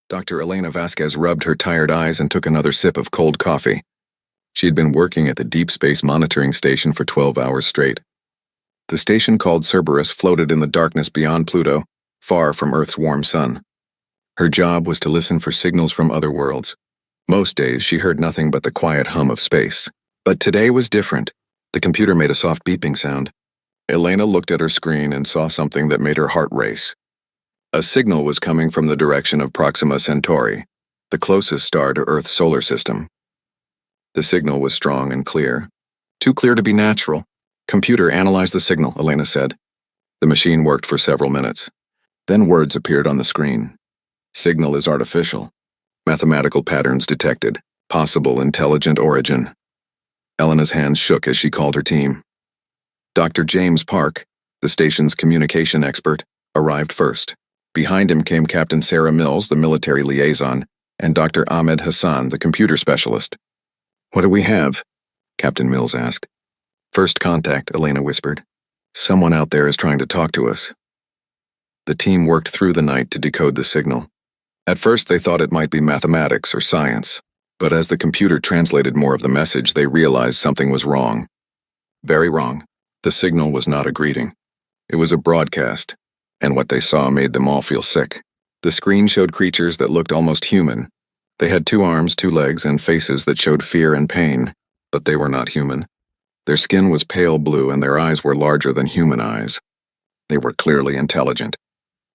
Dr. Elena Vasquez rubbed her tired eyes and took another sip of cold coffee. She had been working at the Deep Space Monitoring Station for 12 hours straight. The station called Cerberus floated in the darkness beyond Pluto, far from Earth's warm sun. Her job was to listen for signals from other worlds. Most days she heard nothing but the quiet hum of space. But today was different. The computer made a soft beeping sound. Elena looked at her screen and saw something that made her heart race. A signal was coming from the direction of Proxima Centauri, the closest star to Earth's solar system. The signal was strong and clear. Too clear to be natural. Computer, analyze the signal, Elena said. The machine worked for several minutes. Then words appeared on the screen. Signal is artificial. Mathematical patterns detected. Possible intelligent origin. Elena's hands shook as she called her team. Dr. James Park, the station's communication expert, arrived first. Behind him came Captain Sarah Mills, the military liaison, and Dr. Ahmed Hassan, the computer specialist. "What do we have?" Captain Mills asked. "First contact," Elena whispered. "Someone out there is trying to talk to us." The team worked through the night to decode the signal. At first they thought it might be mathematics or science, but as the computer translated more of the message, they realized something was wrong. Very wrong. The signal was not a greeting. It was a broadcast, and what they saw made them all feel sick. The screen showed creatures that looked almost human. They had 2 arms, 2 legs, and faces that showed fear and pain, but they were not human. Their skin was pale blue and their eyes were larger than human eyes. They were clearly intelligent.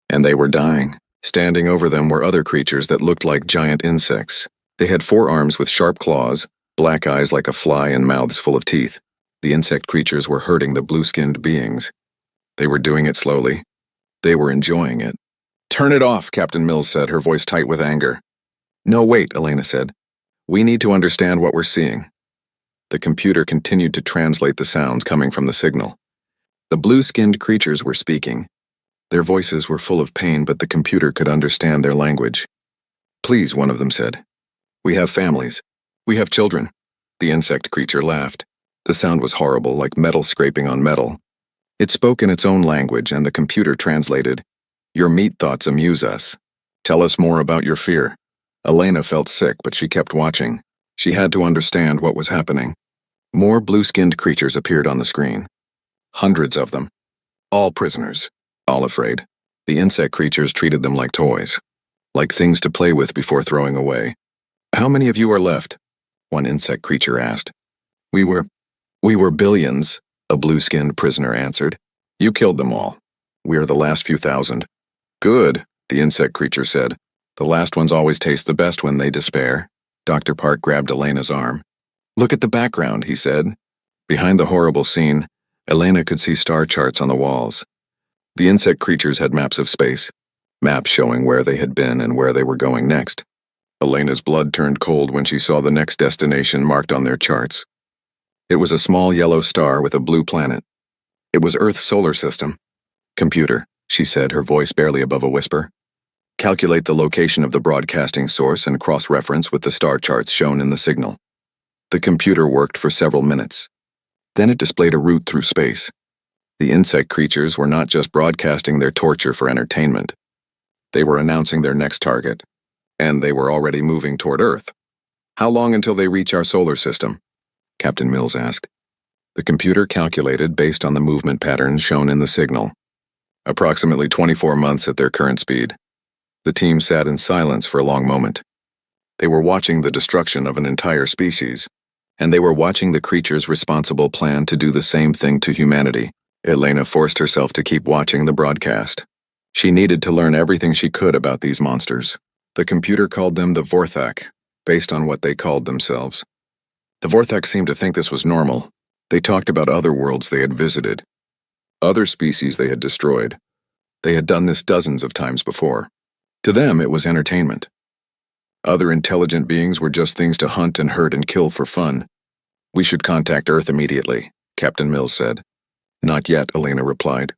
And they were dying. Standing over them were other creatures that looked like giant insects. They had 4 arms with sharp claws, black eyes like a fly, and mouths full of teeth. The insect creatures were hurting the blue-skinned beings. They were doing it slowly. They were enjoying it. "Turn it off," Captain Mills said, her voice tight with anger. "No, wait," Elena said. "We need to understand what we're seeing." The computer continued to translate the sounds coming from the signal. The blue-skinned creatures were speaking. Their voices were full of pain, but the computer could understand their language. "Please," one of them said. "We have families. We have children." The insect creature laughed. The sound was horrible, like metal scraping on metal. It spoke in its own language, and the computer translated, "Your meat thoughts amuse us. Tell us more about your fear." Elena felt sick, but she kept watching. She had to understand what was happening. More blue-skinned creatures appeared on the screen. Hundreds of them. All prisoners. All afraid. The insect creatures treated them like toys. Like things to play with before throwing away. "How many of you are left?" one insect creature asked. We were billions," a blue-skinned prisoner answered. "You killed them all. We are the last few thousand." "Good," the insect creature said. "The last ones always taste the best when they despair." Dr. Park grabbed Elena's arm. "Look at the background," he said. Behind the horrible scene, Elena could see star charts on the walls. The insect creatures had maps of space, maps showing where they had been and where they were going next. Elena's blood turned cold when she saw the next destination marked on their charts. It was a small yellow star with a blue planet. It was Earth's solar system. "Computer," she said, her voice barely above a whisper. "Calculate the location of the broadcasting source and cross-reference with the star charts shown in the signal." The computer worked for several minutes. Then it displayed a route through space. The insect creatures were not just broadcasting their torture for entertainment. They were announcing their next target. And they were already moving toward Earth. "How long until they reach our solar system?" Captain Mills asked. The computer calculated based on the movement patterns shown in the signal. Approximately 24 months at their current speed. The team sat in silence for a long moment. They were watching the destruction of an entire species, and they were watching the creatures responsible plan to do the same thing to humanity. Elena forced herself to keep watching the broadcast. She needed to learn everything she could about these monsters. The computer called them the Vorthak, based on what they called themselves. The Vorthak seemed to think this was normal. They talked about other worlds they had visited, other species they had destroyed. They had done this dozens of times before. To them, it was entertainment. Other intelligent beings were just things to hunt and hurt and kill for fun. "We should contact Earth immediately," Captain Mills said. "Not yet," Elena replied.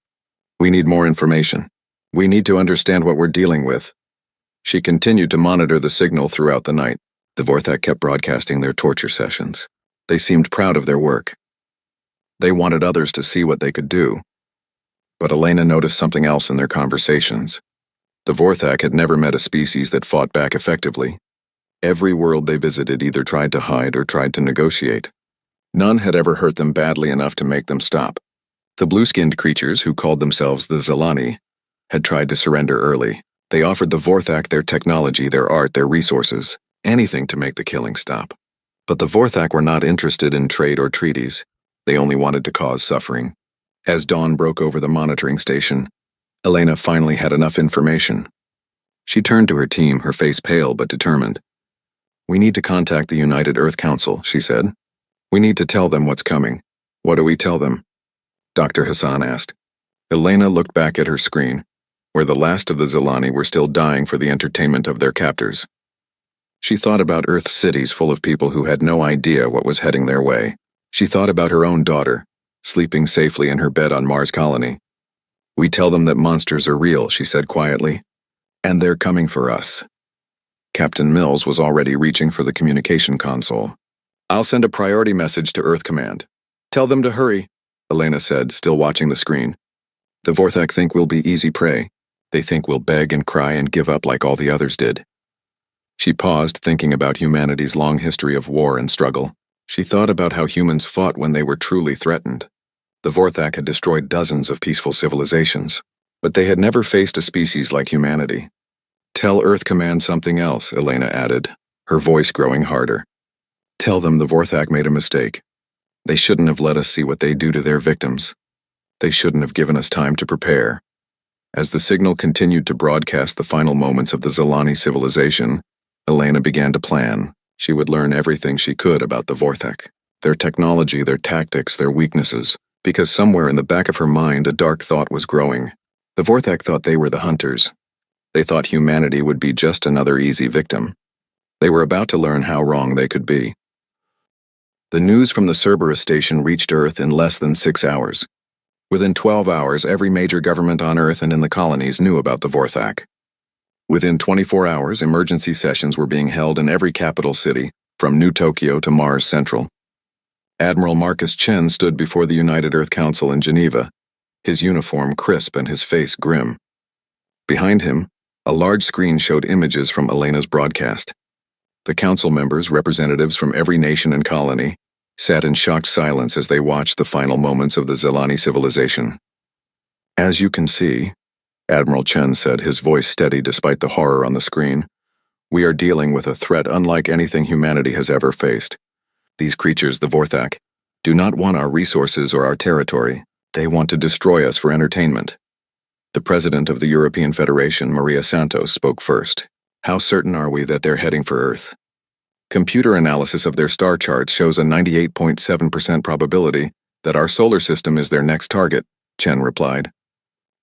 "We need more information. We need to understand what we're dealing with." She continued to monitor the signal throughout the night. The Vorthak kept broadcasting their torture sessions. They seemed proud of their work. They wanted others to see what they could do. But Elena noticed something else in their conversations. The Vorthak had never met a species that fought back effectively. Every world they visited either tried to hide or tried to negotiate. None had ever hurt them badly enough to make them stop. The blue-skinned creatures, who called themselves the Zilani, had tried to surrender early. They offered the Vorthak their technology, their art, their resources, anything to make the killing stop. But the Vorthak were not interested in trade or treaties. They only wanted to cause suffering. As dawn broke over the monitoring station, Elena finally had enough information. She turned to her team, her face pale but determined. "We need to contact the United Earth Council," she said. "We need to tell them what's coming." "What do we tell them?" Dr. Hassan asked. Elena looked back at her screen, where the last of the Zilani were still dying for the entertainment of their captors. She thought about Earth's cities full of people who had no idea what was heading their way. She thought about her own daughter, sleeping safely in her bed on Mars Colony. "We tell them that monsters are real," she said quietly, "and they're coming for us." Captain Mills was already reaching for the communication console. "I'll send a priority message to Earth Command. Tell them to hurry," Elena said, still watching the screen. "The Vorthak think we'll be easy prey. They think we'll beg and cry and give up like all the others did." She paused, thinking about humanity's long history of war and struggle. She thought about how humans fought when they were truly threatened. The Vorthak had destroyed dozens of peaceful civilizations, but they had never faced a species like humanity. "Tell Earth Command something else," Elena added, her voice growing harder. "Tell them the Vorthak made a mistake. They shouldn't have let us see what they do to their victims. They shouldn't have given us time to prepare." As the signal continued to broadcast the final moments of the Zilani civilization, Elena began to plan. She would learn everything she could about the Vorthak, their technology, their tactics, their weaknesses, because somewhere in the back of her mind a dark thought was growing. The Vorthak thought they were the hunters. They thought humanity would be just another easy victim. They were about to learn how wrong they could be. The news from the Cerberus station reached Earth in less than 6 hours. Within 12 hours, every major government on Earth and in the colonies knew about the Vorthak. Within 24 hours, emergency sessions were being held in every capital city, from New Tokyo to Mars Central. Admiral Marcus Chen stood before the United Earth Council in Geneva, his uniform crisp and his face grim. Behind him, a large screen showed images from Elena's broadcast. The council members, representatives from every nation and colony, sat in shocked silence as they watched the final moments of the Zilani civilization. "As you can see," Admiral Chen said, his voice steady despite the horror on the screen, "we are dealing with a threat unlike anything humanity has ever faced. These creatures, the Vorthak, do not want our resources or our territory. They want to destroy us for entertainment." The president of the European Federation, Maria Santos, spoke first. "How certain are we that they're heading for Earth?" "Computer analysis of their star charts shows a 98.7% probability that our solar system is their next target," Chen replied.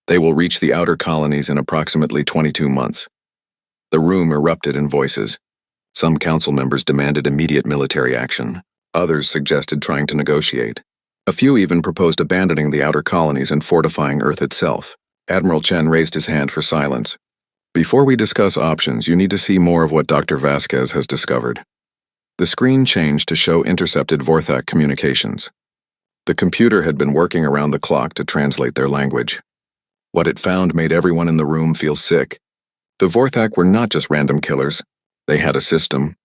"They will reach the outer colonies in approximately 22 months. The room erupted in voices. Some council members demanded immediate military action. Others suggested trying to negotiate. A few even proposed abandoning the outer colonies and fortifying Earth itself. Admiral Chen raised his hand for silence. "Before we discuss options, you need to see more of what Dr. Vasquez has discovered." The screen changed to show intercepted Vorthak communications. The computer had been working around the clock to translate their language. What it found made everyone in the room feel sick. The Vorthak were not just random killers. They had a system.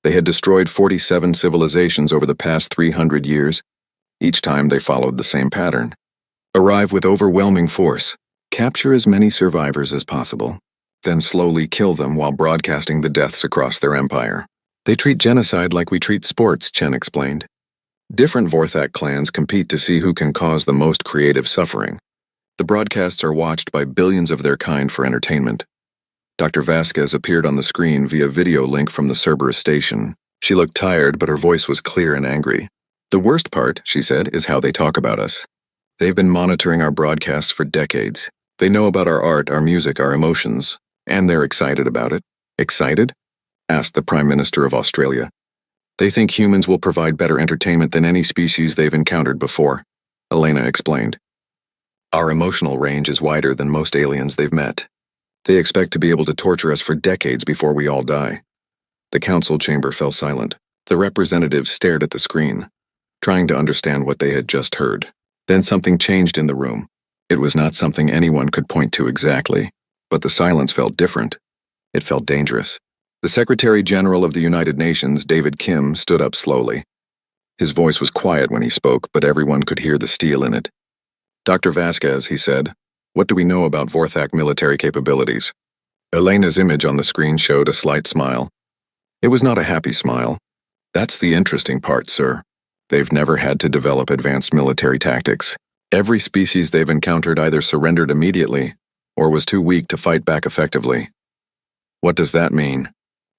They had destroyed 47 civilizations over the past 300 years. Each time they followed the same pattern. Arrive with overwhelming force. Capture as many survivors as possible. Then slowly kill them while broadcasting the deaths across their empire. "They treat genocide like we treat sports," Chen explained. "Different Vorthak clans compete to see who can cause the most creative suffering. The broadcasts are watched by billions of their kind for entertainment." Dr. Vasquez appeared on the screen via video link from the Cerberus station. She looked tired, but her voice was clear and angry. "The worst part," she said, "is how they talk about us. They've been monitoring our broadcasts for decades. They know about our art, our music, our emotions, and they're excited about it." "Excited?" asked the Prime Minister of Australia. "They think humans will provide better entertainment than any species they've encountered before," Elena explained. "Our emotional range is wider than most aliens they've met. They expect to be able to torture us for decades before we all die." The council chamber fell silent. The representatives stared at the screen, trying to understand what they had just heard. Then something changed in the room. It was not something anyone could point to exactly, But the silence felt different. It felt dangerous. The Secretary General of the United Nations, David Kim, stood up slowly. His voice was quiet when he spoke, but everyone could hear the steel in it. "Dr. Vasquez," he said, "what do we know about Vorthak military capabilities?" Elena's image on the screen showed a slight smile. It was not a happy smile. "That's the interesting part, sir. They've never had to develop advanced military tactics. Every species they've encountered either surrendered immediately or was too weak to fight back effectively." "What does that mean?"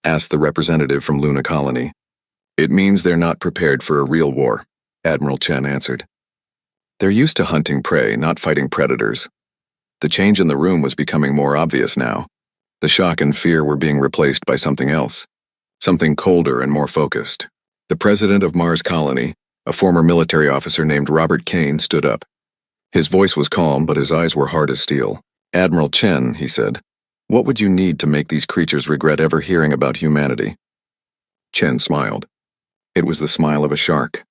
asked the representative from Luna Colony. "It means they're not prepared for a real war," Admiral Chen answered. "They're used to hunting prey, not fighting predators." The change in the room was becoming more obvious now. The shock and fear were being replaced by something else, something colder and more focused. The president of Mars Colony, a former military officer named Robert Kane, stood up. His voice was calm, but his eyes were hard as steel. "Admiral Chen," he said, "what would you need to make these creatures regret ever hearing about humanity?" Chen smiled. It was the smile of a shark.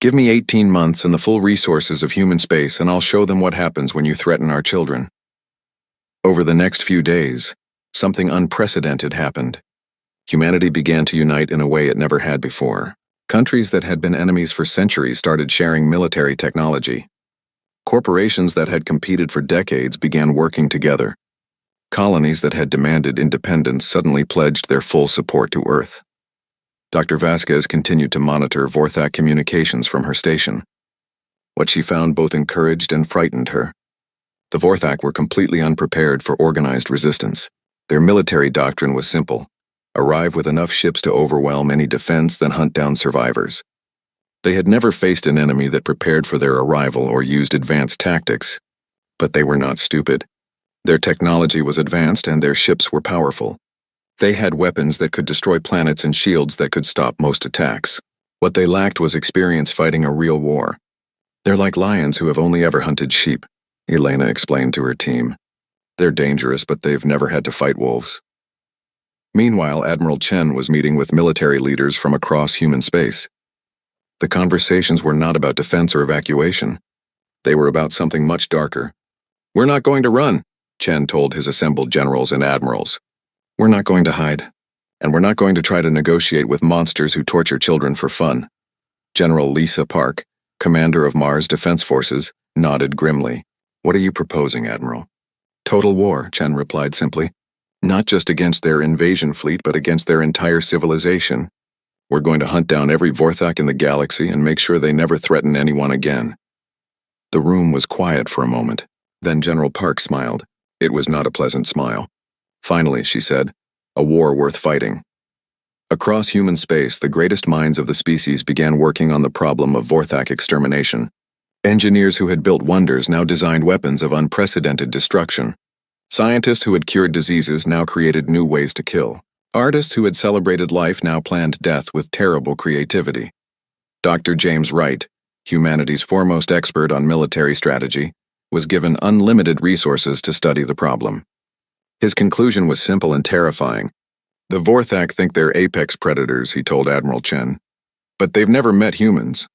"Give me 18 months and the full resources of human space, and I'll show them what happens when you threaten our children." Over the next few days, something unprecedented happened. Humanity began to unite in a way it never had before. Countries that had been enemies for centuries started sharing military technology. Corporations that had competed for decades began working together. Colonies that had demanded independence suddenly pledged their full support to Earth. Dr. Vasquez continued to monitor Vorthak communications from her station. What she found both encouraged and frightened her. The Vorthak were completely unprepared for organized resistance. Their military doctrine was simple: arrive with enough ships to overwhelm any defense, then hunt down survivors. They had never faced an enemy that prepared for their arrival or used advanced tactics. But they were not stupid. Their technology was advanced and their ships were powerful. They had weapons that could destroy planets and shields that could stop most attacks. What they lacked was experience fighting a real war. "They're like lions who have only ever hunted sheep," Elena explained to her team. "They're dangerous, but they've never had to fight wolves." Meanwhile, Admiral Chen was meeting with military leaders from across human space. The conversations were not about defense or evacuation. They were about something much darker. "We're not going to run," Chen told his assembled generals and admirals. "We're not going to hide. And we're not going to try to negotiate with monsters who torture children for fun." General Lisa Park, commander of Mars Defense Forces, nodded grimly. "What are you proposing, Admiral?" "Total war," Chen replied simply. "Not just against their invasion fleet, but against their entire civilization. We're going to hunt down every Vorthak in the galaxy and make sure they never threaten anyone again." The room was quiet for a moment. Then General Park smiled. It was not a pleasant smile. "Finally," she said, "a war worth fighting." Across human space, the greatest minds of the species began working on the problem of Vorthak extermination. Engineers who had built wonders now designed weapons of unprecedented destruction. Scientists who had cured diseases now created new ways to kill. Artists who had celebrated life now planned death with terrible creativity. Dr. James Wright, humanity's foremost expert on military strategy, was given unlimited resources to study the problem. His conclusion was simple and terrifying. "The Vorthak think they're apex predators," he told Admiral Chen. "But they've never met humans.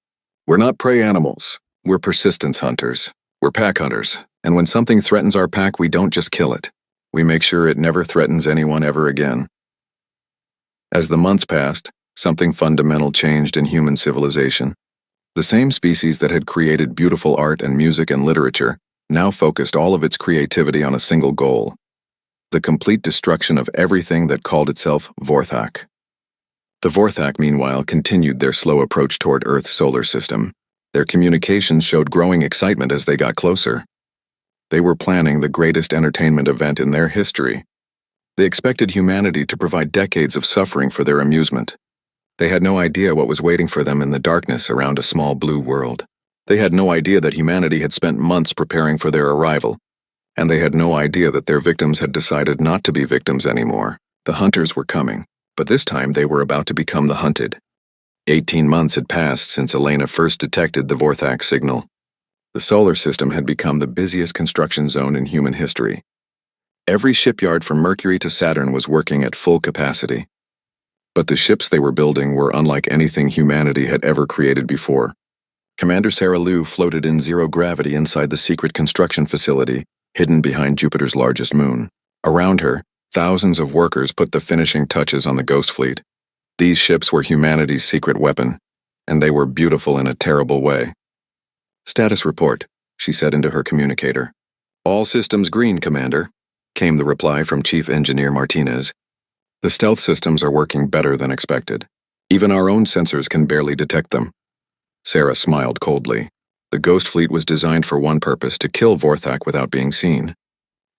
We're not prey animals. We're persistence hunters. We're pack hunters. And when something threatens our pack, we don't just kill it. We make sure it never threatens anyone ever again." As the months passed, something fundamental changed in human civilization. The same species that had created beautiful art and music and literature now focused all of its creativity on a single goal: the complete destruction of everything that called itself Vorthak. The Vorthak, meanwhile, continued their slow approach toward Earth's solar system. Their communications showed growing excitement as they got closer. They were planning the greatest entertainment event in their history. They expected humanity to provide decades of suffering for their amusement. They had no idea what was waiting for them in the darkness around a small blue world. They had no idea that humanity had spent months preparing for their arrival. And they had no idea that their victims had decided not to be victims anymore. The hunters were coming, but this time they were about to become the hunted. 18 months had passed since Elena first detected the Vorthak signal. The solar system had become the busiest construction zone in human history. Every shipyard from Mercury to Saturn was working at full capacity. But the ships they were building were unlike anything humanity had ever created before. Commander Sarah Lou floated in zero gravity inside the secret construction facility, hidden behind Jupiter's largest moon. Around her, thousands of workers put the finishing touches on the Ghost Fleet. These ships were humanity's secret weapon, and they were beautiful in a terrible way. "Status report," she said into her communicator. "All systems green, Commander," came the reply from Chief Engineer Martinez. "The stealth systems are working better than expected. Even our own sensors can barely detect them." Sarah smiled coldly. The Ghost Fleet was designed for one purpose: to kill Vorthak without being seen.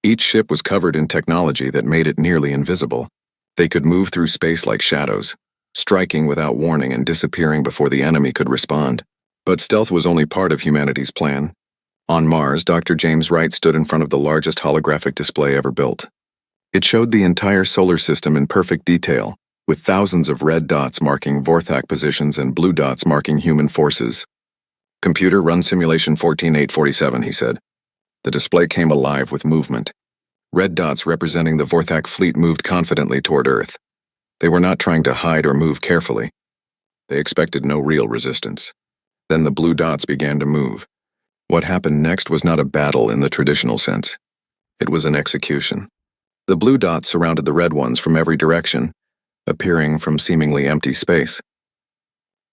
Each ship was covered in technology that made it nearly invisible. They could move through space like shadows, striking without warning and disappearing before the enemy could respond. But stealth was only part of humanity's plan. On Mars, Dr. James Wright stood in front of the largest holographic display ever built. It showed the entire solar system in perfect detail, with thousands of red dots marking Vorthak positions and blue dots marking human forces. "Computer, run simulation 14847, he said. The display came alive with movement. Red dots representing the Vorthak fleet moved confidently toward Earth. They were not trying to hide or move carefully. They expected no real resistance. Then the blue dots began to move. What happened next was not a battle in the traditional sense. It was an execution. The blue dots surrounded the red ones from every direction, appearing from seemingly empty space.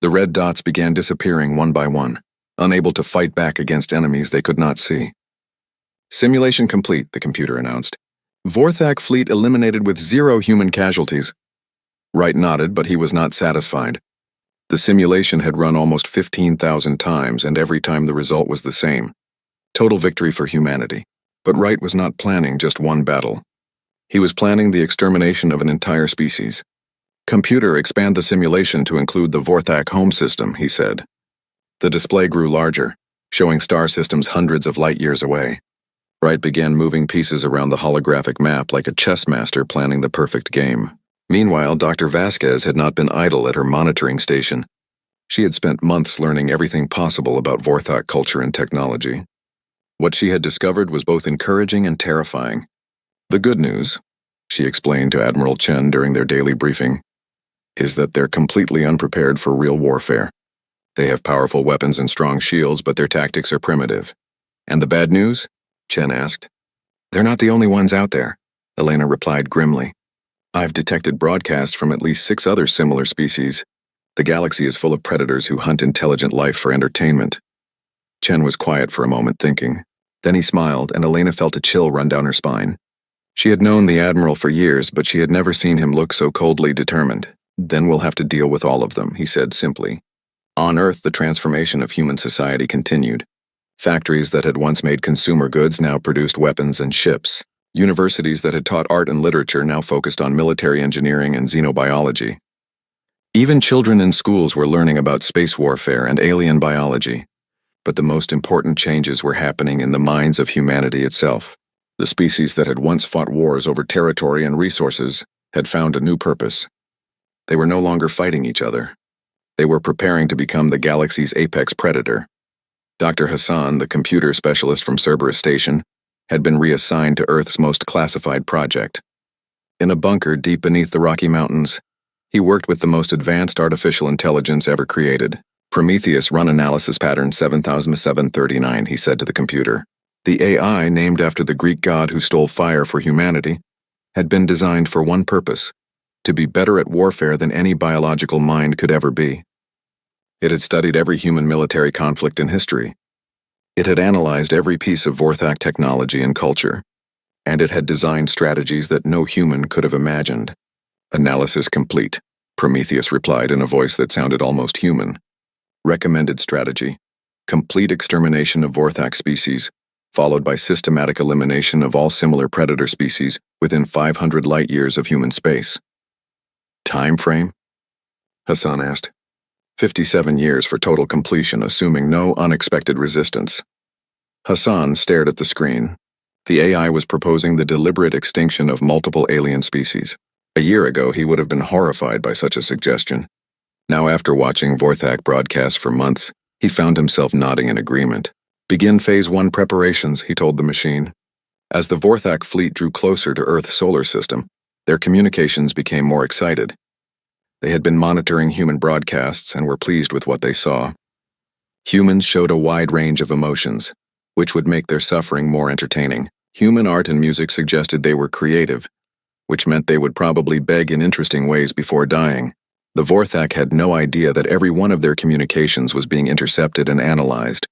The red dots began disappearing one by one, unable to fight back against enemies they could not see. "Simulation complete," the computer announced. "Vorthak fleet eliminated with 0 human casualties." Wright nodded, but he was not satisfied. The simulation had run almost 15,000 times, and every time the result was the same: total victory for humanity. But Wright was not planning just one battle. He was planning the extermination of an entire species. "Computer, expand the simulation to include the Vorthak home system," he said. The display grew larger, showing star systems hundreds of light years away. Wright began moving pieces around the holographic map like a chess master planning the perfect game. Meanwhile, Dr. Vasquez had not been idle at her monitoring station. She had spent months learning everything possible about Vorthak culture and technology. What she had discovered was both encouraging and terrifying. "The good news," she explained to Admiral Chen during their daily briefing, "is that they're completely unprepared for real warfare. They have powerful weapons and strong shields, but their tactics are primitive." "And the bad news?" Chen asked. "They're not the only ones out there," Elena replied grimly. "I've detected broadcasts from at least 6 other similar species. The galaxy is full of predators who hunt intelligent life for entertainment." Chen was quiet for a moment, thinking. Then he smiled, and Elena felt a chill run down her spine. She had known the Admiral for years, but she had never seen him look so coldly determined. "Then we'll have to deal with all of them," he said simply. On Earth, the transformation of human society continued. Factories that had once made consumer goods now produced weapons and ships. Universities that had taught art and literature now focused on military engineering and xenobiology. Even children in schools were learning about space warfare and alien biology. But the most important changes were happening in the minds of humanity itself. The species that had once fought wars over territory and resources had found a new purpose. They were no longer fighting each other. They were preparing to become the galaxy's apex predator. Dr. Hassan, the computer specialist from Cerberus Station, had been reassigned to Earth's most classified project. In a bunker deep beneath the Rocky Mountains, he worked with the most advanced artificial intelligence ever created. "Prometheus run analysis pattern 7739, he said to the computer. The AI, named after the Greek god who stole fire for humanity, had been designed for one purpose: to be better at warfare than any biological mind could ever be. It had studied every human military conflict in history. It had analyzed every piece of Vorthak technology and culture, and it had designed strategies that no human could have imagined." "Analysis complete," Prometheus replied in a voice that sounded almost human. "Recommended strategy: complete extermination of Vorthak species, followed by systematic elimination of all similar predator species within 500 light-years of human space." "Time frame?" Hassan asked. 57 years for total completion, assuming no unexpected resistance." Hassan stared at the screen. The AI was proposing the deliberate extinction of multiple alien species. A year ago, he would have been horrified by such a suggestion. Now, after watching Vorthak broadcasts for months, he found himself nodding in agreement. "Begin Phase 1 preparations," he told the machine. As the Vorthak fleet drew closer to Earth's solar system, their communications became more excited. They had been monitoring human broadcasts and were pleased with what they saw. Humans showed a wide range of emotions, which would make their suffering more entertaining. Human art and music suggested they were creative, which meant they would probably beg in interesting ways before dying. The Vorthak had no idea that every one of their communications was being intercepted and analyzed.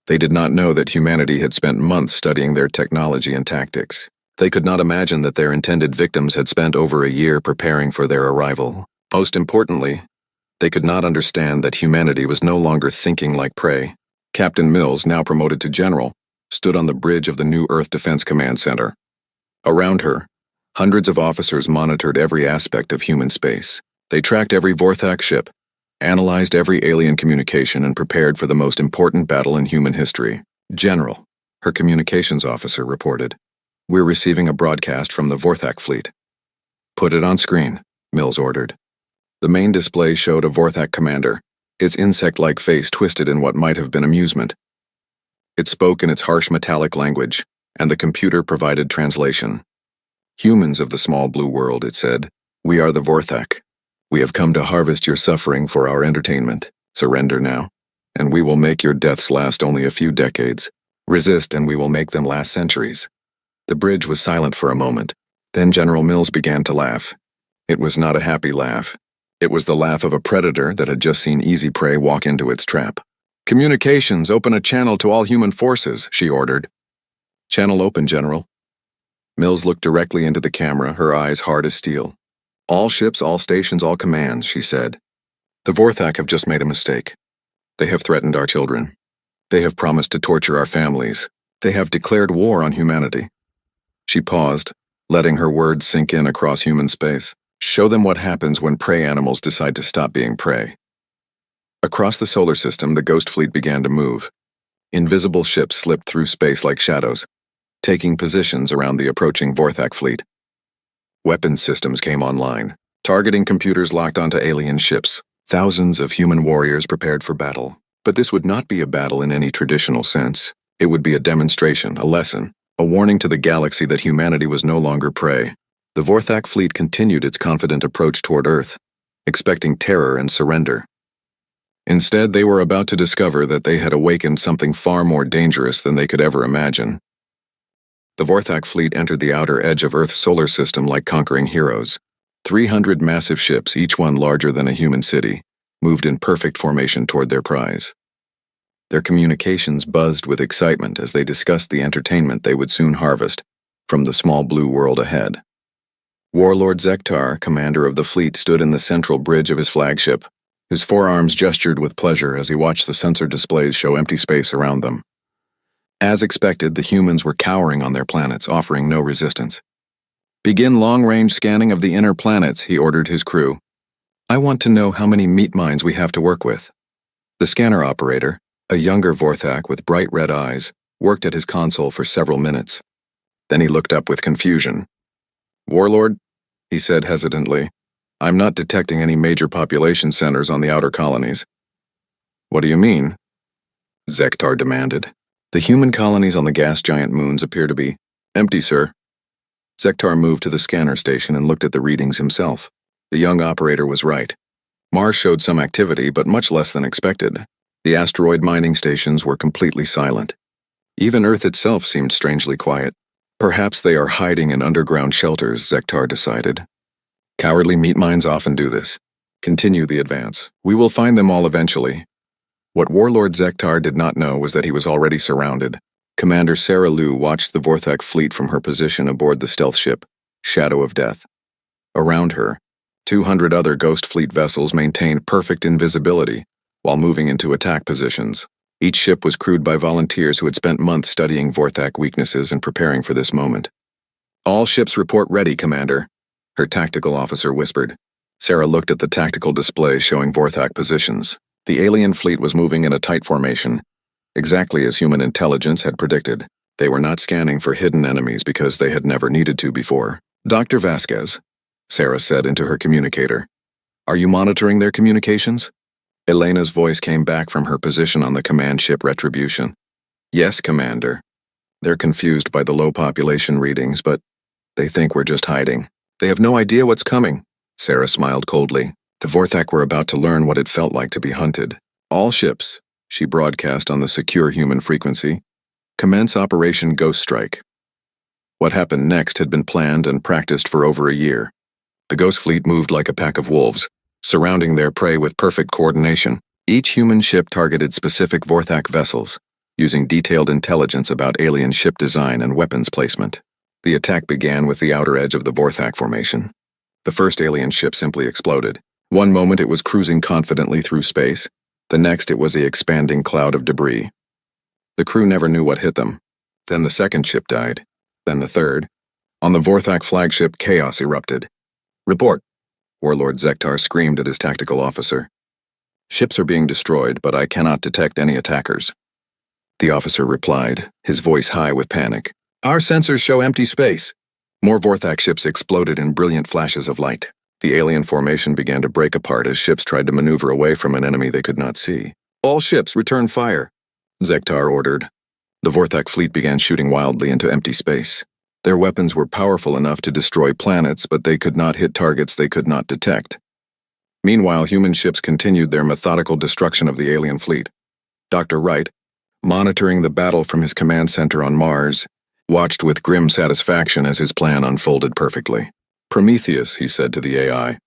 They did not know that humanity had spent months studying their technology and tactics. They could not imagine that their intended victims had spent over a year preparing for their arrival. Most importantly, they could not understand that humanity was no longer thinking like prey. Captain Mills, now promoted to general, stood on the bridge of the new Earth Defense Command Center. Around her, hundreds of officers monitored every aspect of human space. They tracked every Vorthak ship, analyzed every alien communication, and prepared for the most important battle in human history. General, her communications officer reported, "We're receiving a broadcast from the Vorthak fleet." "Put it on screen," Mills ordered. The main display showed a Vorthak commander, its insect-like face twisted in what might have been amusement. It spoke in its harsh metallic language, and the computer provided translation. "Humans of the small blue world," it said, "we are the Vorthak. We have come to harvest your suffering for our entertainment. Surrender now, and we will make your deaths last only a few decades. Resist, and we will make them last centuries." The bridge was silent for a moment. Then General Mills began to laugh. It was not a happy laugh. It was the laugh of a predator that had just seen easy prey walk into its trap. "Communications, open a channel to all human forces," she ordered. "Channel open, General." Mills looked directly into the camera, her eyes hard as steel. "All ships, all stations, all commands," she said. "The Vorthak have just made a mistake. They have threatened our children. They have promised to torture our families. They have declared war on humanity." She paused, letting her words sink in across human space. "Show them what happens when prey animals decide to stop being prey." Across the solar system, the Ghost Fleet began to move. Invisible ships slipped through space like shadows, taking positions around the approaching Vorthak fleet. Weapons systems came online. Targeting computers locked onto alien ships. Thousands of human warriors prepared for battle. But this would not be a battle in any traditional sense. It would be a demonstration, a lesson, a warning to the galaxy that humanity was no longer prey. The Vorthak fleet continued its confident approach toward Earth, expecting terror and surrender. Instead, they were about to discover that they had awakened something far more dangerous than they could ever imagine. The Vorthak fleet entered the outer edge of Earth's solar system like conquering heroes. 300 massive ships, each one larger than a human city, moved in perfect formation toward their prize. Their communications buzzed with excitement as they discussed the entertainment they would soon harvest from the small blue world ahead. Warlord Zektar, commander of the fleet, stood in the central bridge of his flagship. His forearms gestured with pleasure as he watched the sensor displays show empty space around them. As expected, the humans were cowering on their planets, offering no resistance. "Begin long-range scanning of the inner planets," he ordered his crew. "I want to know how many meat mines we have to work with." The scanner operator, a younger Vorthak with bright red eyes, worked at his console for several minutes. Then he looked up with confusion. "Warlord," he said hesitantly, "I'm not detecting any major population centers on the outer colonies." "What do you mean?" Zektar demanded. "The human colonies on the gas giant moons appear to be empty, sir." Zektar moved to the scanner station and looked at the readings himself. The young operator was right. Mars showed some activity, but much less than expected. The asteroid mining stations were completely silent. Even Earth itself seemed strangely quiet. "Perhaps they are hiding in underground shelters," Zektar decided. "Cowardly meat mines often do this. Continue the advance. We will find them all eventually." What Warlord Zektar did not know was that he was already surrounded. Commander Sarah Liu watched the Vorthak fleet from her position aboard the stealth ship, Shadow of Death. Around her, 200 other Ghost Fleet vessels maintained perfect invisibility while moving into attack positions. Each ship was crewed by volunteers who had spent months studying Vorthak weaknesses and preparing for this moment. "All ships report ready, Commander," her tactical officer whispered. Sarah looked at the tactical display showing Vorthak positions. The alien fleet was moving in a tight formation, exactly as human intelligence had predicted. They were not scanning for hidden enemies because they had never needed to before. "Dr. Vasquez," Sarah said into her communicator, "are you monitoring their communications?" Elena's voice came back from her position on the command ship Retribution. "Yes, Commander. They're confused by the low population readings, but they think we're just hiding. They have no idea what's coming." Sarah smiled coldly. The Vorthak were about to learn what it felt like to be hunted. "All ships," she broadcast on the secure human frequency, "commence Operation Ghost Strike. What happened next had been planned and practiced for over a year. The Ghost Fleet moved like a pack of wolves, surrounding their prey with perfect coordination. Each human ship targeted specific Vorthak vessels, using detailed intelligence about alien ship design and weapons placement. The attack began with the outer edge of the Vorthak formation. The first alien ship simply exploded. One moment it was cruising confidently through space, the next it was an expanding cloud of debris. The crew never knew what hit them. Then the second ship died. Then the third. On the Vorthak flagship, chaos erupted. "Report," Warlord Zektar screamed at his tactical officer. "Ships are being destroyed, but I cannot detect any attackers." The officer replied, his voice high with panic. "Our sensors show empty space." More Vorthak ships exploded in brilliant flashes of light. The alien formation began to break apart as ships tried to maneuver away from an enemy they could not see. "All ships, return fire," Zektar ordered. The Vorthak fleet began shooting wildly into empty space. Their weapons were powerful enough to destroy planets, but they could not hit targets they could not detect. Meanwhile, human ships continued their methodical destruction of the alien fleet. Dr. Wright, monitoring the battle from his command center on Mars, watched with grim satisfaction as his plan unfolded perfectly. "Prometheus," he said to the AI,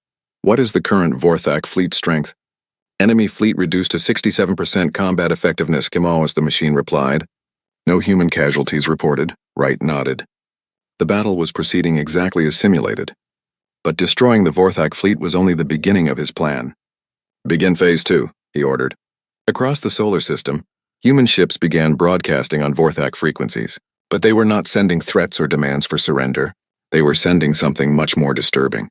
"what is the current Vorthak fleet strength?" "Enemy fleet reduced to 67% combat effectiveness," Kimos, the machine replied. "No human casualties reported," Wright nodded. The battle was proceeding exactly as simulated. But destroying the Vorthak fleet was only the beginning of his plan. "Begin Phase 2, he ordered. Across the solar system, human ships began broadcasting on Vorthak frequencies. But they were not sending threats or demands for surrender. They were sending something much more disturbing.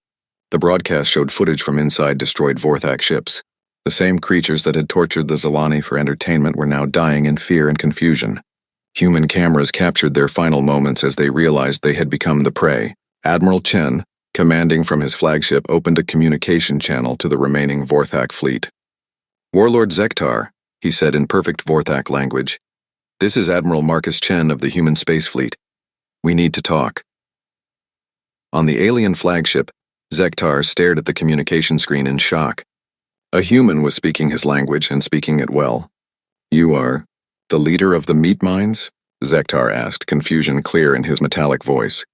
The broadcast showed footage from inside destroyed Vorthak ships. The same creatures that had tortured the Zalani for entertainment were now dying in fear and confusion. Human cameras captured their final moments as they realized they had become the prey. Admiral Chen, commanding from his flagship, opened a communication channel to the remaining Vorthak fleet. "Warlord Zektar," he said in perfect Vorthak language, "this is Admiral Marcus Chen of the Human Space Fleet. We need to talk." On the alien flagship, Zektar stared at the communication screen in shock. A human was speaking his language and speaking it well. "You are the leader of the meat mines?" Zektar asked, confusion clear in his metallic voice.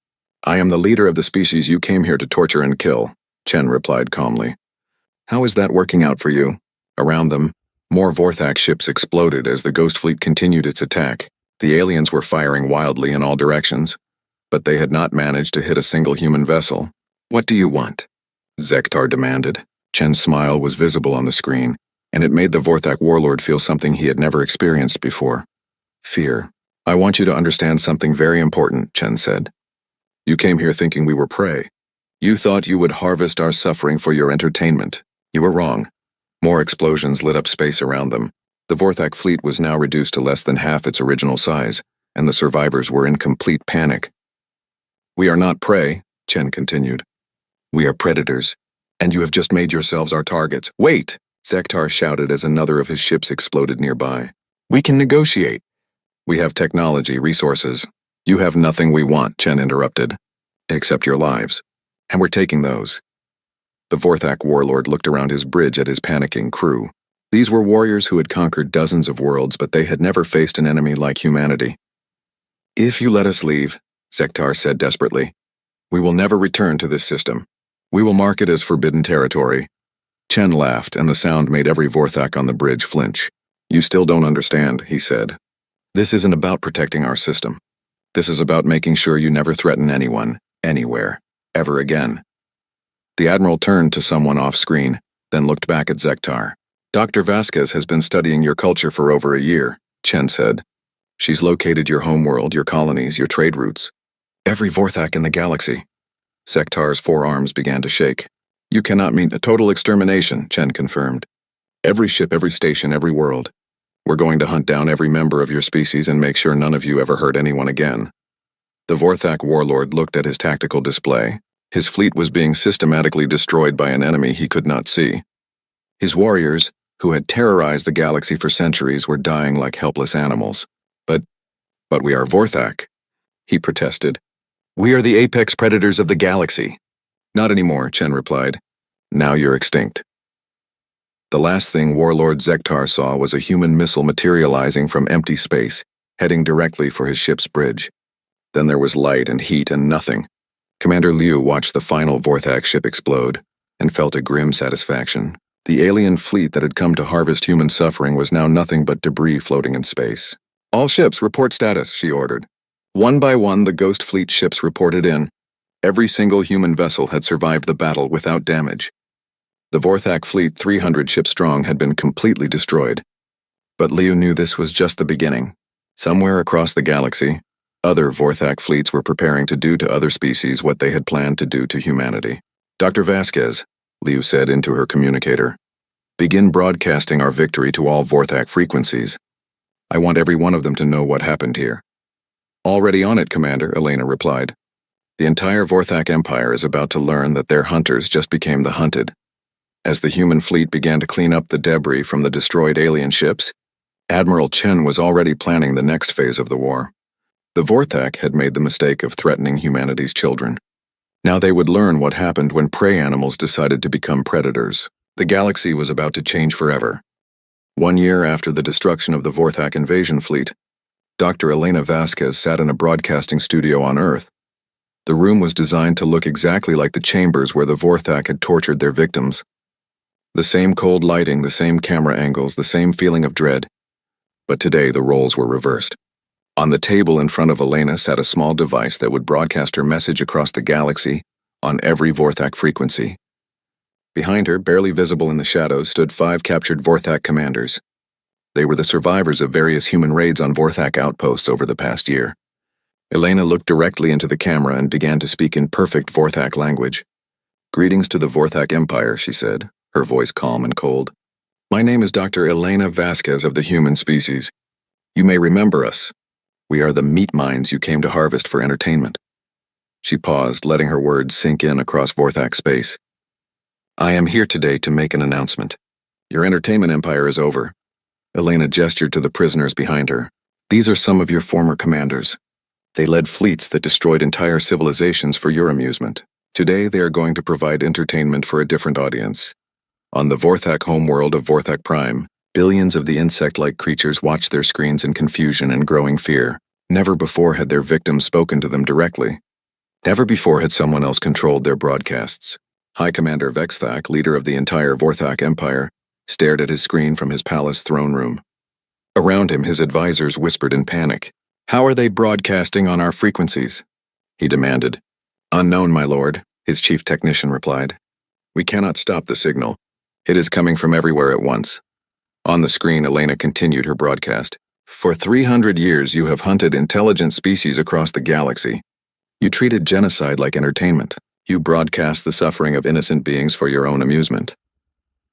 "I am the leader of the species you came here to torture and kill," Chen replied calmly. "How is that working out for you?" Around them, more Vorthak ships exploded as the Ghost Fleet continued its attack. The aliens were firing wildly in all directions, but they had not managed to hit a single human vessel. "What do you want?" Zektar demanded. Chen's smile was visible on the screen, and it made the Vorthak warlord feel something he had never experienced before. "Fear. I want you to understand something very important," Chen said. "You came here thinking we were prey. You thought you would harvest our suffering for your entertainment. You were wrong." More explosions lit up space around them. The Vorthak fleet was now reduced to less than half its original size, and the survivors were in complete panic. "We are not prey," Chen continued. "We are predators, and you have just made yourselves our targets." "Wait!" Zektar shouted as another of his ships exploded nearby. "We can negotiate. We have technology, resources. You have nothing we want," Chen interrupted. "Except your lives. And we're taking those." The Vorthak warlord looked around his bridge at his panicking crew. These were warriors who had conquered dozens of worlds, but they had never faced an enemy like humanity. "If you let us leave," Zektar said desperately, "we will never return to this system. We will mark it as forbidden territory." Chen laughed, and the sound made every Vorthak on the bridge flinch. "You still don't understand," he said. "This isn't about protecting our system. This is about making sure you never threaten anyone, anywhere, ever again." The Admiral turned to someone off-screen, then looked back at Zektar. "Dr. Vasquez has been studying your culture for over a year," Chen said. "She's located your homeworld, your colonies, your trade routes. Every Vorthak in the galaxy." Zektar's forearms began to shake. "You cannot mean a total extermination," Chen confirmed. "Every ship, every station, every world. We're going to hunt down every member of your species and make sure none of you ever hurt anyone again." The Vorthak warlord looked at his tactical display. His fleet was being systematically destroyed by an enemy he could not see. His warriors, who had terrorized the galaxy for centuries, were dying like helpless animals. But we are Vorthak," he protested. "We are the apex predators of the galaxy." "Not anymore," Chen replied. "Now you're extinct." The last thing Warlord Zektar saw was a human missile materializing from empty space, heading directly for his ship's bridge. Then there was light and heat and nothing. Commander Liu watched the final Vorthak ship explode and felt a grim satisfaction. The alien fleet that had come to harvest human suffering was now nothing but debris floating in space. "All ships, report status," she ordered. One by one, the Ghost Fleet ships reported in. Every single human vessel had survived the battle without damage. The Vorthak fleet, 300 ships strong, had been completely destroyed. But Liu knew this was just the beginning. Somewhere across the galaxy, other Vorthak fleets were preparing to do to other species what they had planned to do to humanity. "Dr. Vasquez," Liu said into her communicator, "begin broadcasting our victory to all Vorthak frequencies. I want every one of them to know what happened here." "Already on it, Commander," Elena replied. "The entire Vorthak Empire is about to learn that their hunters just became the hunted." As the human fleet began to clean up the debris from the destroyed alien ships, Admiral Chen was already planning the next phase of the war. The Vorthak had made the mistake of threatening humanity's children. Now they would learn what happened when prey animals decided to become predators. The galaxy was about to change forever. 1 year after the destruction of the Vorthak invasion fleet, Dr. Elena Vasquez sat in a broadcasting studio on Earth. The room was designed to look exactly like the chambers where the Vorthak had tortured their victims. The same cold lighting, the same camera angles, the same feeling of dread. But today the roles were reversed. On the table in front of Elena sat a small device that would broadcast her message across the galaxy on every Vorthak frequency. Behind her, barely visible in the shadows, stood 5 captured Vorthak commanders. They were the survivors of various human raids on Vorthak outposts over the past year. Elena looked directly into the camera and began to speak in perfect Vorthak language. "Greetings to the Vorthak Empire," she said, her voice calm and cold. "My name is Dr. Elena Vasquez of the human species. You may remember us. We are the meat mines you came to harvest for entertainment." She paused, letting her words sink in across Vorthak space. "I am here today to make an announcement. Your entertainment empire is over." Elena gestured to the prisoners behind her. "These are some of your former commanders. They led fleets that destroyed entire civilizations for your amusement. Today they are going to provide entertainment for a different audience. On the Vorthak homeworld of Vorthak Prime, billions of the insect-like creatures watched their screens in confusion and growing fear. Never before had their victims spoken to them directly. Never before had someone else controlled their broadcasts. High Commander Vexthak, leader of the entire Vorthak Empire, stared at his screen from his palace throne room. Around him, his advisors whispered in panic. "How are they broadcasting on our frequencies?" he demanded. "Unknown, my lord," his chief technician replied. "We cannot stop the signal. It is coming from everywhere at once." On the screen, Elena continued her broadcast. "For 300 years, you have hunted intelligent species across the galaxy. You treated genocide like entertainment. You broadcast the suffering of innocent beings for your own amusement."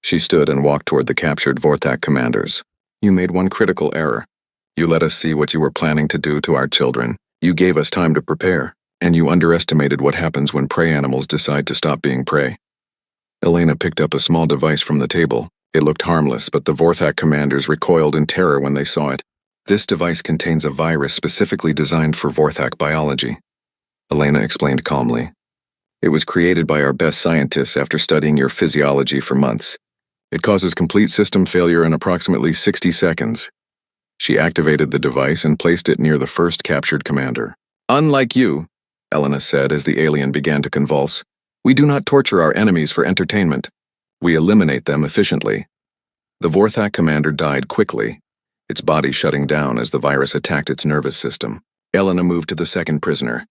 She stood and walked toward the captured Vorthak commanders. "You made one critical error. You let us see what you were planning to do to our children. You gave us time to prepare, and you underestimated what happens when prey animals decide to stop being prey." Elena picked up a small device from the table. It looked harmless, but the Vorthak commanders recoiled in terror when they saw it. "This device contains a virus specifically designed for Vorthak biology," Elena explained calmly. "It was created by our best scientists after studying your physiology for months. It causes complete system failure in approximately 60 seconds. She activated the device and placed it near the first captured commander. "Unlike you," Elena said as the alien began to convulse, "we do not torture our enemies for entertainment. We eliminate them efficiently." The Vorthak commander died quickly, its body shutting down as the virus attacked its nervous system. Elena moved to the second prisoner.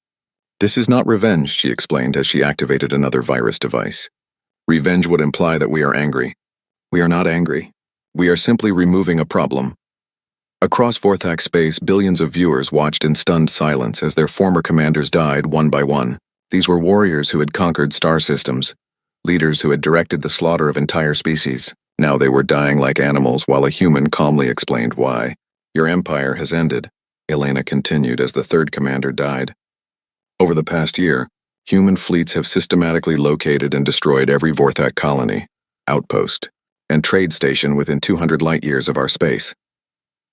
"This is not revenge," she explained as she activated another virus device. "Revenge would imply that we are angry. We are not angry. We are simply removing a problem." Across Vorthak space, billions of viewers watched in stunned silence as their former commanders died one by one. These were warriors who had conquered star systems, leaders who had directed the slaughter of entire species. Now they were dying like animals while a human calmly explained why. "Your empire has ended," Elena continued as the third commander died. "Over the past year, human fleets have systematically located and destroyed every Vorthak colony, outpost, and trade station within 200 light-years of our space."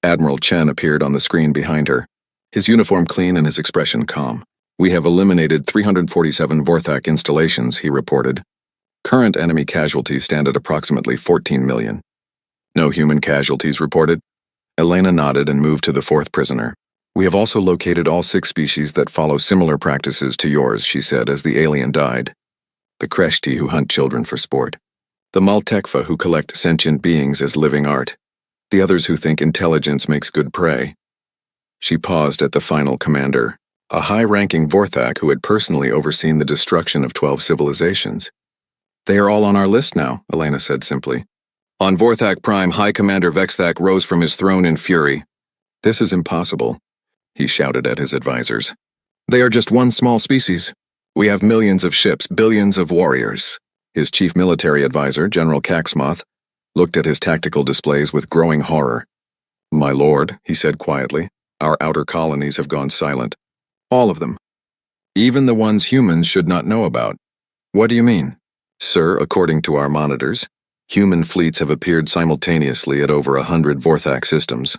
Admiral Chen appeared on the screen behind her, his uniform clean and his expression calm. "We have eliminated 347 Vorthak installations," he reported. "Current enemy casualties stand at approximately 14 million. "No human casualties reported?" Elena nodded and moved to the fourth prisoner. We have also located all 6 species that follow similar practices to yours, she said as the alien died. The Kreshti who hunt children for sport. The Maltekva who collect sentient beings as living art. The others who think intelligence makes good prey. She paused at the final commander, a high-ranking Vorthak who had personally overseen the destruction of 12 civilizations. They are all on our list now, Elena said simply. On Vorthak Prime, High Commander Vexthak rose from his throne in fury. This is impossible, he shouted at his advisors. They are just one small species. We have millions of ships, billions of warriors. His chief military advisor, General Caxmoth, looked at his tactical displays with growing horror. My lord, he said quietly, our outer colonies have gone silent. All of them. Even the ones humans should not know about. What do you mean? Sir, according to our monitors, human fleets have appeared simultaneously at over 100 Vorthak systems.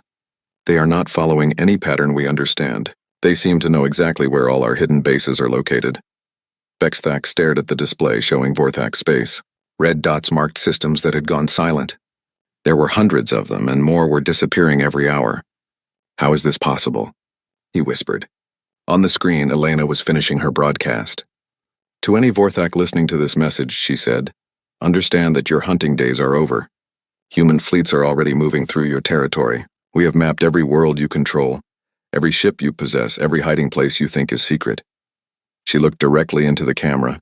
They are not following any pattern we understand. They seem to know exactly where all our hidden bases are located. Vexthak stared at the display showing Vorthak space. Red dots marked systems that had gone silent. There were hundreds of them, and more were disappearing every hour. How is this possible? He whispered. On the screen, Elena was finishing her broadcast. To any Vorthak listening to this message, she said, understand that your hunting days are over. Human fleets are already moving through your territory. We have mapped every world you control, every ship you possess, every hiding place you think is secret. She looked directly into the camera,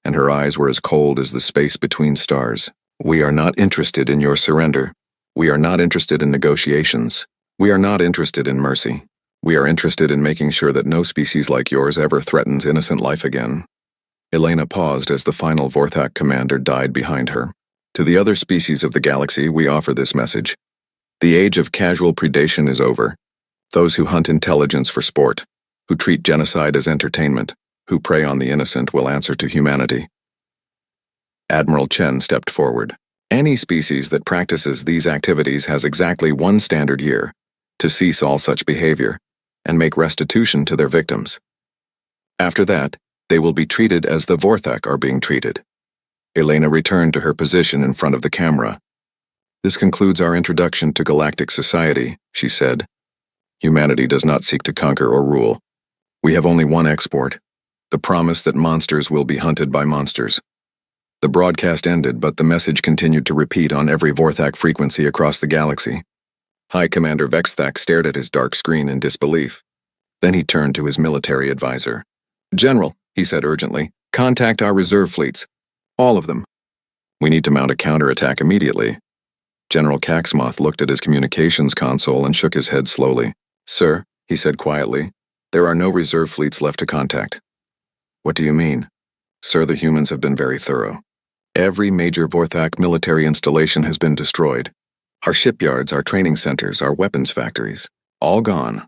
and her eyes were as cold as the space between stars. We are not interested in your surrender. We are not interested in negotiations. We are not interested in mercy. We are interested in making sure that no species like yours ever threatens innocent life again. Elena paused as the final Vorthak commander died behind her. To the other species of the galaxy, we offer this message. The age of casual predation is over. Those who hunt intelligence for sport, who treat genocide as entertainment, who prey on the innocent will answer to humanity. Admiral Chen stepped forward. Any species that practices these activities has exactly 1 standard year to cease all such behavior and make restitution to their victims. After that, they will be treated as the Vorthak are being treated. Elena returned to her position in front of the camera. This concludes our introduction to galactic society, she said. Humanity does not seek to conquer or rule. We have only one export, the promise that monsters will be hunted by monsters. The broadcast ended, but the message continued to repeat on every Vorthak frequency across the galaxy. High Commander Vexthak stared at his dark screen in disbelief. Then he turned to his military advisor. General, he said urgently, contact our reserve fleets. All of them. We need to mount a counterattack immediately. General Caxmoth looked at his communications console and shook his head slowly. Sir, he said quietly, there are no reserve fleets left to contact. What do you mean? Sir, the humans have been very thorough. Every major Vorthak military installation has been destroyed. Our shipyards, our training centers, our weapons factories, all gone.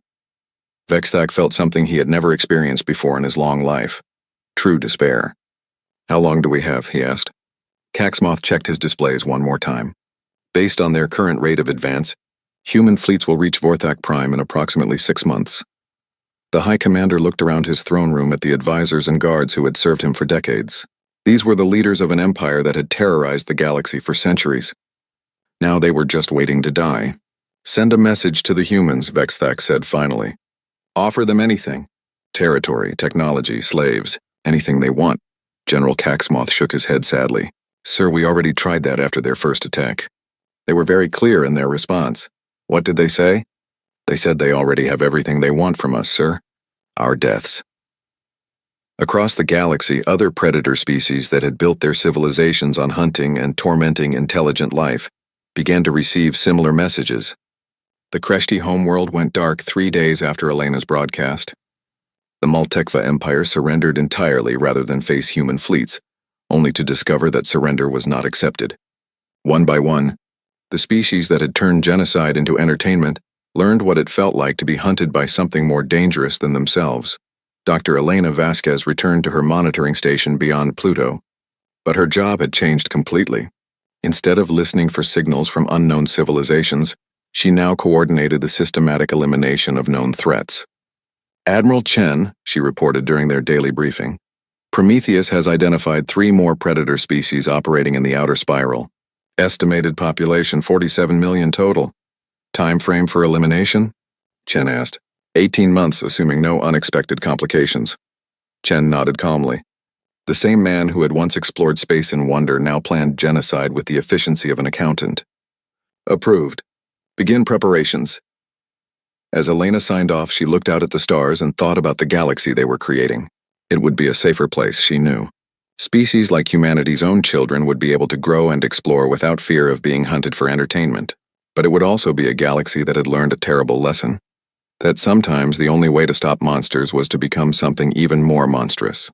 Vexthak felt something he had never experienced before in his long life. True despair. How long do we have? He asked. Caxmoth checked his displays one more time. Based on their current rate of advance, human fleets will reach Vorthak Prime in approximately 6 months. The High Commander looked around his throne room at the advisors and guards who had served him for decades. These were the leaders of an empire that had terrorized the galaxy for centuries. Now they were just waiting to die. Send a message to the humans, Vexthak said finally. Offer them anything. Territory, technology, slaves, anything they want. General Caxmoth shook his head sadly. Sir, we already tried that after their first attack. They were very clear in their response. What did they say? They said they already have everything they want from us, sir. Our deaths. Across the galaxy, other predator species that had built their civilizations on hunting and tormenting intelligent life began to receive similar messages. The Kreshti homeworld went dark 3 days after Elena's broadcast. The Maltekva Empire surrendered entirely rather than face human fleets, only to discover that surrender was not accepted. One by one, the species that had turned genocide into entertainment learned what it felt like to be hunted by something more dangerous than themselves. Dr. Elena Vasquez returned to her monitoring station beyond Pluto, but her job had changed completely. Instead of listening for signals from unknown civilizations, she now coordinated the systematic elimination of known threats. Admiral Chen, she reported during their daily briefing, Prometheus has identified 3 more predator species operating in the outer spiral. Estimated population 47 million total. Time frame for elimination? Chen asked. 18 months, assuming no unexpected complications. Chen nodded calmly. The same man who had once explored space in wonder now planned genocide with the efficiency of an accountant. Approved. Begin preparations. As Elena signed off, she looked out at the stars and thought about the galaxy they were creating. It would be a safer place, she knew. Species like humanity's own children would be able to grow and explore without fear of being hunted for entertainment. But it would also be a galaxy that had learned a terrible lesson. That sometimes the only way to stop monsters was to become something even more monstrous.